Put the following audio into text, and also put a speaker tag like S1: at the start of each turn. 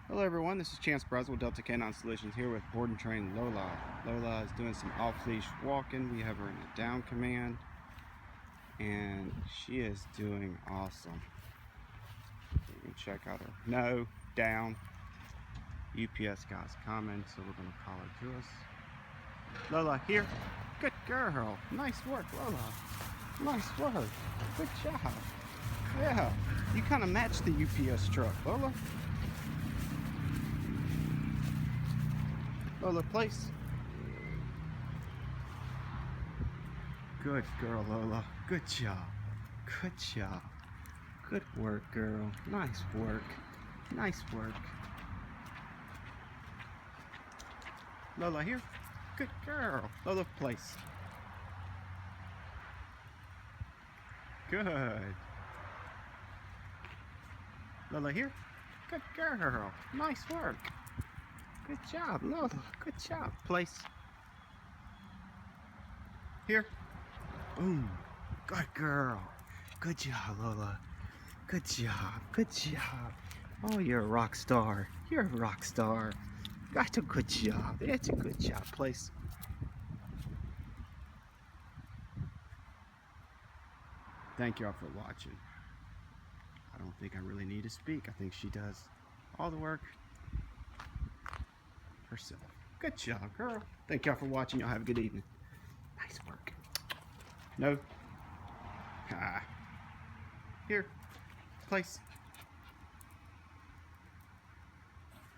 S1: Hello everyone, this is Chance Braswell, Delta Canine Solutions here with Board Train Lola. Lola is doing some off-leash walking. We have her in a down command and she is doing awesome. You can check out her no, down. UPS guy's coming, so we're going to call her to us. Lola, here. Good girl. Nice work, Lola. Nice work. Good job. Yeah, you kind of matched the UPS truck, Lola. Lola, place. Good girl, Lola. Good job. Good job. Good work, girl. Nice work. Nice work. Lola, here. Good girl. Lola, place. Good. Lola, here. Good girl. Nice work. Good job, Lola. Good job. Place. Here. Boom. Good girl. Good job, Lola. Good job. Good job. Oh, you're a rock star. You're a rock star. That's a good job. That's a good job. Place. Thank y'all for watching. I don't think I really need to speak. I think she does all the work herself. Good job, girl. Thank y'all for watching. Y'all have a good evening. Nice work. No. Ah. Here. Place.